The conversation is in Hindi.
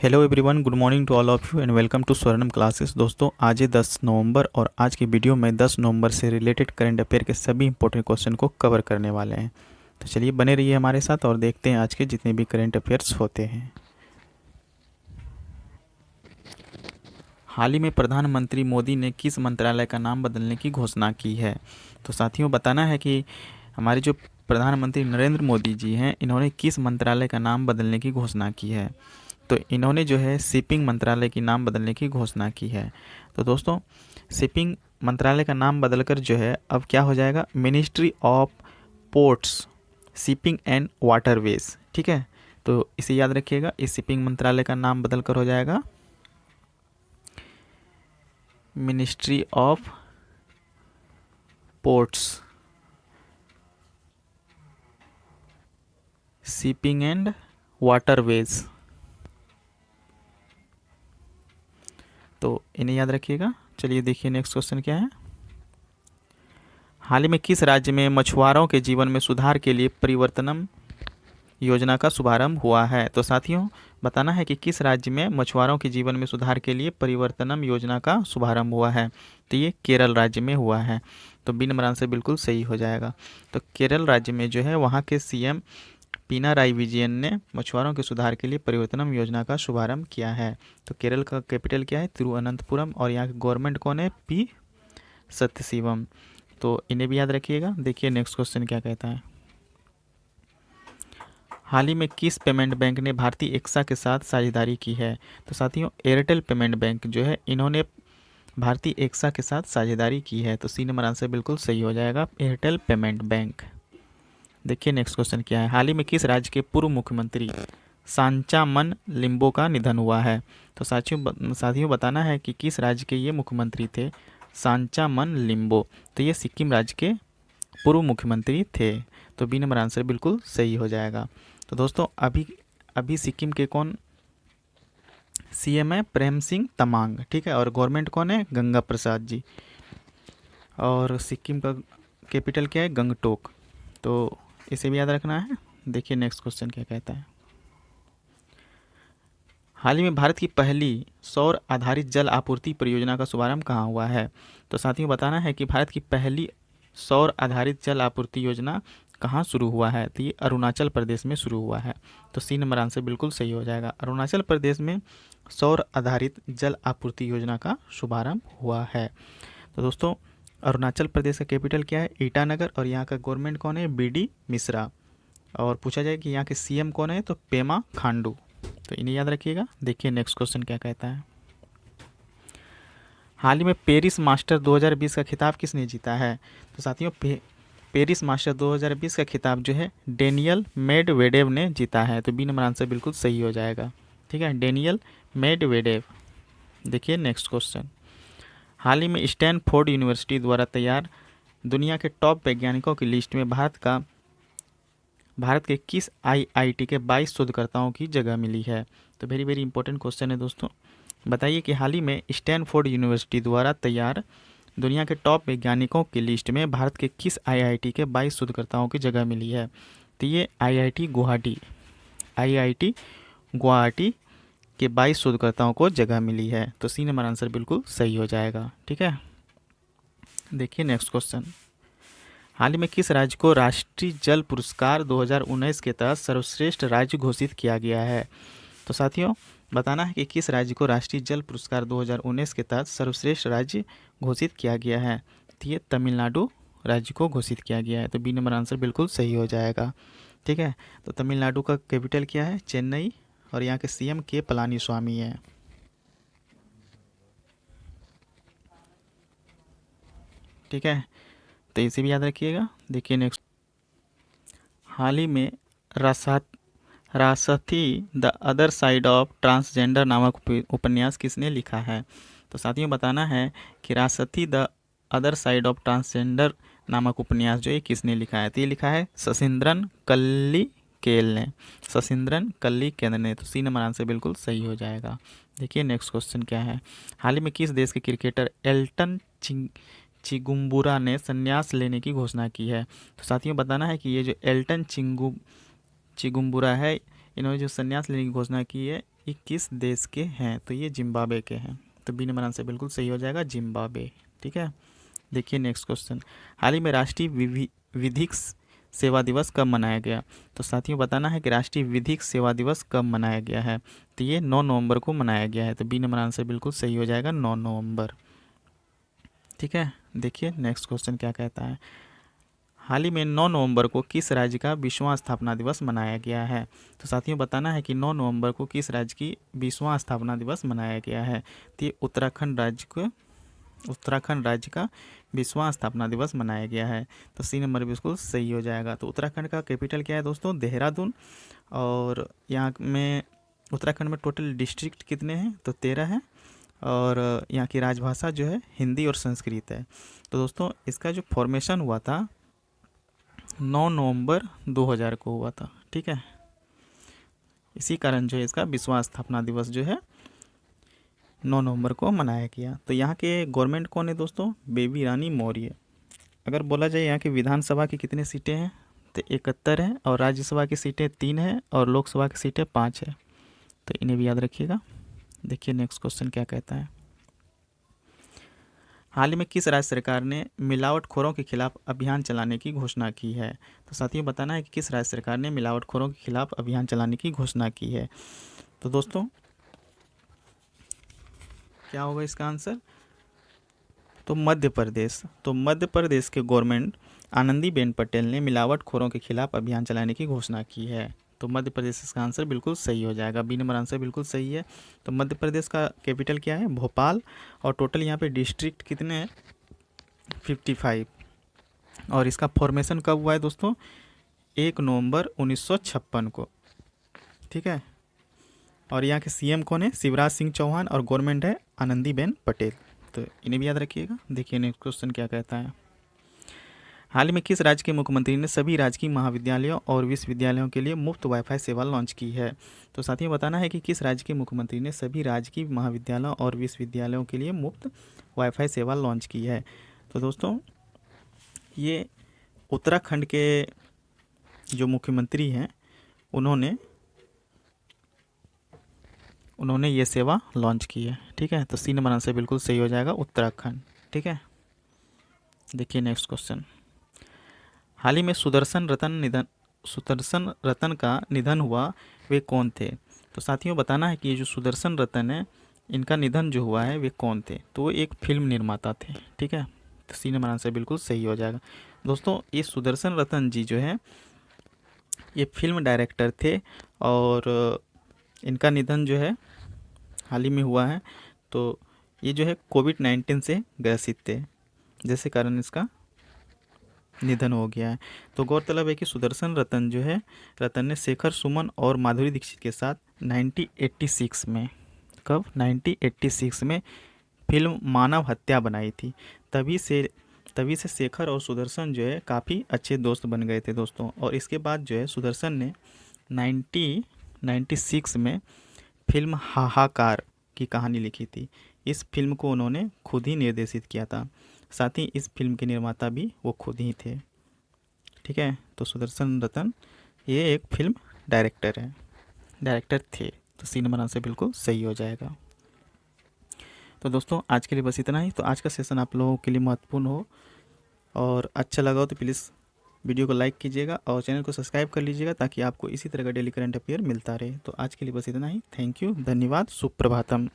Hello everyone, good morning to all of you and welcome to Swarnam classes. दोस्तों, आज है 10 नवंबर और आज की वीडियो में 10 नवंबर से रिलेटेड करंट अफेयर के सभी इंपॉर्टेंट क्वेश्चन को कवर करने वाले हैं। तो चलिए बने रहिए हमारे साथ और देखते हैं आज के जितने भी करंट अफेयर्स होते हैं। हाल ही में प्रधानमंत्री मोदी ने किस मंत्रालय का नाम बदलने की घोषणा की है? तो साथियों, बताना है कि हमारे जो प्रधानमंत्री नरेंद्र मोदी जी हैं, इन्होंने किस मंत्रालय का नाम बदलने की घोषणा की है। तो इन्होंने जो है शिपिंग मंत्रालय की नाम बदलने की घोषणा की है। तो दोस्तों, शिपिंग मंत्रालय का नाम बदलकर जो है अब क्या हो जाएगा, ministry of ports, shipping and waterways. ठीक है, तो इसे याद रखिएगा, इस शिपिंग मंत्रालय का नाम बदलकर हो जाएगा ministry of ports, shipping and waterways. तो इन्हें याद रखिएगा। चलिए देखिए नेक्स्ट क्वेश्चन क्या है। हाल ही में किस राज्य में मछुआरों के जीवन में सुधार के लिए परिवर्तनम योजना का शुभारंभ हुआ है? तो साथियों, बताना है कि किस राज्य में मछुआरों के जीवन में सुधार के लिए परिवर्तनम योजना का शुभारंभ हुआ है। तो ये केरल राज्य में हुआ है। तो बी नंबर आंसर बिल्कुल सही हो जाएगा। तो केरल राज्य में जो है वहाँ के सीएम पिनाराई विजयन ने मछुआरों के सुधार के लिए परिवर्तनम योजना का शुभारंभ किया है। तो केरल का कैपिटल क्या है? तिरुवनंतपुरम। और यहाँ के गवर्नमेंट कौन है? पी सत्यशिवम। तो इन्हें भी याद रखिएगा। देखिए नेक्स्ट क्वेश्चन क्या कहता है। हाल ही में किस पेमेंट बैंक ने भारतीय एक्सा के साथ साझेदारी की है? तो साथियों, एयरटेल पेमेंट बैंक जो है इन्होंने भारतीय एक्सा के साथ साझेदारी की है। तो सी नंबर आंसर बिल्कुल सही हो जाएगा, एयरटेल पेमेंट बैंक। देखिए नेक्स्ट क्वेश्चन क्या है। हाल ही में किस राज्य के पूर्व मुख्यमंत्री सांचामन लिम्बो का निधन हुआ है? तो साथियों बताना है कि किस राज्य के ये मुख्यमंत्री थे, सांचामन लिम्बो। तो ये सिक्किम राज्य के पूर्व मुख्यमंत्री थे। तो बी नंबर आंसर बिल्कुल सही हो जाएगा। तो दोस्तों, अभी अभी सिक्किम के कौन सीएम है? प्रेम सिंह तमांग। ठीक है, और गवर्नमेंट कौन है? गंगा प्रसाद जी। और सिक्किम का कैपिटल क्या है? गंगटोक। तो इसे भी याद रखना है। देखिए नेक्स्ट क्वेश्चन क्या कहता है। हाल ही में भारत की पहली सौर आधारित जल आपूर्ति परियोजना का शुभारंभ कहाँ हुआ है? तो साथियों, बताना है कि भारत की पहली सौर आधारित जल आपूर्ति योजना कहाँ शुरू हुआ है? तो ये अरुणाचल प्रदेश में शुरू हुआ है। तो सी नंबर आंसर बिल्कुल सही हो जाएगा। अरुणाचल प्रदेश में सौर आधारित जल आपूर्ति योजना का शुभारंभ हुआ है। तो दोस्तों, अरुणाचल प्रदेश का कैपिटल क्या है? ईटानगर। और यहाँ का गवर्नमेंट कौन है? बीडी मिश्रा। और पूछा जाए कि यहाँ के सीएम कौन है? तो पेमा खांडू। तो इन्हें याद रखिएगा। देखिए नेक्स्ट क्वेश्चन क्या कहता है। हाल ही में पेरिस मास्टर 2020 का खिताब किसने जीता है? तो साथियों, पेरिस मास्टर 2020 का खिताब जो है डेनियल मेडवेडेव ने जीता है। तो बी नंबर आंसर बिल्कुल सही हो जाएगा। ठीक है, डेनियल मेडवेडेव। देखिए नेक्स्ट क्वेश्चन। हाल ही में स्टैनफोर्ड यूनिवर्सिटी द्वारा तैयार दुनिया के टॉप वैज्ञानिकों की लिस्ट में भारत के किस आईआईटी के 22 शोधकर्ताओं की जगह मिली है? तो वेरी वेरी इंपॉर्टेंट क्वेश्चन है दोस्तों। बताइए कि हाल ही में स्टैनफोर्ड यूनिवर्सिटी द्वारा तैयार दुनिया के टॉप वैज्ञानिकों की लिस्ट में भारत के किस आईआईटी के 22 शोधकर्ताओं की जगह मिली है? तो ये आईआईटी गुवाहाटी के 22 शोधकर्ताओं को जगह मिली है। तो सी नंबर आंसर बिल्कुल सही हो जाएगा। ठीक है, देखिए नेक्स्ट क्वेश्चन। हाल ही में किस राज्य को राष्ट्रीय जल पुरस्कार 2019 के तहत सर्वश्रेष्ठ राज्य घोषित किया गया है? तो साथियों, बताना है कि किस राज्य को राष्ट्रीय जल पुरस्कार 2019 के तहत सर्वश्रेष्ठ राज्य घोषित किया गया है? तो ये तमिलनाडु राज्य को घोषित किया गया है। तो बी नंबर आंसर बिल्कुल सही हो जाएगा। ठीक है, तो तमिलनाडु का कैपिटल क्या है? चेन्नई। और यहाँ के सीएम के पलानी स्वामी है। ठीक है, तो इसे भी याद रखिएगा। देखिए नेक्स्ट। हाल ही में रासात Rasathi the other side of transgender नामक उपन्यास किसने लिखा है? तो साथियों, बताना है कि Rasathi the other side of transgender नामक उपन्यास जो है किसने लिखा है? तो ये लिखा है शशिंद्रन कल्लिकेल ने। शशिंद्रन कल्लिकेल ने। तो सी नंबर आंसर बिल्कुल सही हो जाएगा। देखिए नेक्स्ट क्वेश्चन क्या है। हाल ही में किस देश के क्रिकेटर एल्टन चिगुम्बुरा ने संन्यास लेने की घोषणा की है? तो साथियों, बताना है कि ये जो एल्टन चिगुम्बुरा है, इन्होंने जो संन्यास लेने की घोषणा की है ये किस देश के हैं, तो ये जिम्बाब्वे के हैं। तो बी नंबर आंसर बिल्कुल सही हो जाएगा, जिम्बाब्वे। ठीक है, देखिए नेक्स्ट क्वेश्चन, हाल ही में राष्ट्रीय विधिक सेवा दिवस कब मनाया गया। तो साथियों बताना है कि राष्ट्रीय विधिक सेवा दिवस कब मनाया गया है, तो ये 9 नवंबर को मनाया गया है। तो बी नंबर आंसर बिल्कुल सही हो जाएगा, 9 नवंबर। ठीक है, देखिए नेक्स्ट क्वेश्चन क्या कहता है, हाल ही में 9 नवंबर को किस राज्य का 20वां स्थापना दिवस मनाया गया है। तो साथियों बताना है कि 9 नवंबर को किस राज्य की 20वां स्थापना दिवस मनाया गया है। तो ये उत्तराखंड राज्य का 20वां स्थापना दिवस मनाया गया है। तो सी नंबर बिल्कुल सही हो जाएगा। तो उत्तराखंड का कैपिटल क्या है दोस्तों, देहरादून। और यहाँ में उत्तराखंड में टोटल डिस्ट्रिक्ट कितने हैं, तो 13 है। और यहाँ की राजभाषा जो है हिंदी और संस्कृत है। तो दोस्तों इसका जो फॉर्मेशन हुआ था 9 नवंबर 2000 को हुआ था। ठीक है, इसी कारण जो है इसका 20वां स्थापना दिवस जो है 9 नवंबर को मनाया गया। तो यहाँ के गवर्नमेंट कौन है दोस्तों, बेबी रानी मौर्य। अगर बोला जाए यहाँ की विधानसभा की कितनी सीटें हैं, तो 71 है, और राज्यसभा की सीटें 3 हैं, और लोकसभा की सीटें 5 है। तो इन्हें भी याद रखिएगा। देखिए नेक्स्ट क्वेश्चन क्या कहता है, हाल ही में किस राज्य सरकार ने मिलावटखोरों के खिलाफ अभियान चलाने की घोषणा की है। तो साथियों बताना है कि किस राज्य सरकार ने मिलावटखोरों के खिलाफ अभियान चलाने की घोषणा की है। तो दोस्तों क्या होगा इसका आंसर, तो मध्य प्रदेश। तो मध्य प्रदेश के गवर्नमेंट आनंदीबेन पटेल ने मिलावटखोरों के खिलाफ अभियान चलाने की घोषणा की है। तो मध्य प्रदेश इसका आंसर बिल्कुल सही हो जाएगा, बी नंबर आंसर बिल्कुल सही है। तो मध्य प्रदेश का कैपिटल क्या है, भोपाल। और टोटल यहाँ पे डिस्ट्रिक्ट कितने हैं, 55। और इसका फॉर्मेशन कब हुआ है दोस्तों, 1 नवंबर 1956 को। ठीक है, और यहाँ के सीएम कौन है, शिवराज सिंह चौहान, और गवर्नमेंट है आनंदीबेन पटेल। तो इन्हें भी याद रखिएगा। देखिए नेक्स्ट क्वेश्चन क्या कहता है, हाल ही में किस राज्य के मुख्यमंत्री ने सभी राजकीय महाविद्यालयों और विश्वविद्यालयों के लिए मुफ्त वाईफाई सेवा लॉन्च की है। तो साथियों बताना है कि किस राज्य के मुख्यमंत्री ने सभी राजकीय महाविद्यालयों और विश्वविद्यालयों के लिए मुफ्त वाईफाई सेवा लॉन्च की है। तो दोस्तों ये उत्तराखंड के जो मुख्यमंत्री हैं उन्होंने ये सेवा लॉन्च की है। ठीक है, तो सी नंबर आंसर बिल्कुल सही हो जाएगा, उत्तराखंड। ठीक है, देखिए नेक्स्ट क्वेश्चन, हाल ही में सुदर्शन रतन का निधन हुआ, वे कौन थे। तो साथियों बताना है कि ये जो सुदर्शन रतन है इनका निधन जो हुआ है वे कौन थे। तो वो एक फिल्म निर्माता थे। ठीक है, तो सी नंबर आंसर बिल्कुल सही हो जाएगा। दोस्तों ये सुदर्शन रतन जी जो है ये फिल्म डायरेक्टर थे, और इनका निधन जो है हाल ही में हुआ है। तो ये जो है कोविड-19 से ग्रसित थे, जिसके कारण इसका निधन हो गया है। तो गौरतलब है कि सुदर्शन रतन ने शेखर सुमन और माधुरी दीक्षित के साथ 1986 में, कब, 1986 में फिल्म मानव हत्या बनाई थी। तभी से शेखर और सुदर्शन जो है काफ़ी अच्छे दोस्त बन गए थे दोस्तों। और इसके बाद जो है सुदर्शन ने 1996 में फिल्म हाहाकार की कहानी लिखी थी। इस फिल्म को उन्होंने खुद ही निर्देशित किया था, साथ ही इस फिल्म के निर्माता भी वो खुद ही थे। ठीक है, तो सुदर्शन रतन ये एक फिल्म डायरेक्टर थे। तो सी नंबर आंसर बिल्कुल सही हो जाएगा। तो दोस्तों आज के लिए बस इतना ही। तो आज का सेशन आप लोगों के लिए महत्वपूर्ण हो और अच्छा लगा हो तो प्लीज़ वीडियो को लाइक कीजिएगा और चैनल को सब्सक्राइब कर लीजिएगा, ताकि आपको इसी तरह का डेली करंट अफेयर मिलता रहे। तो आज के लिए बस इतना ही। थैंक यू, धन्यवाद, सुप्रभातम।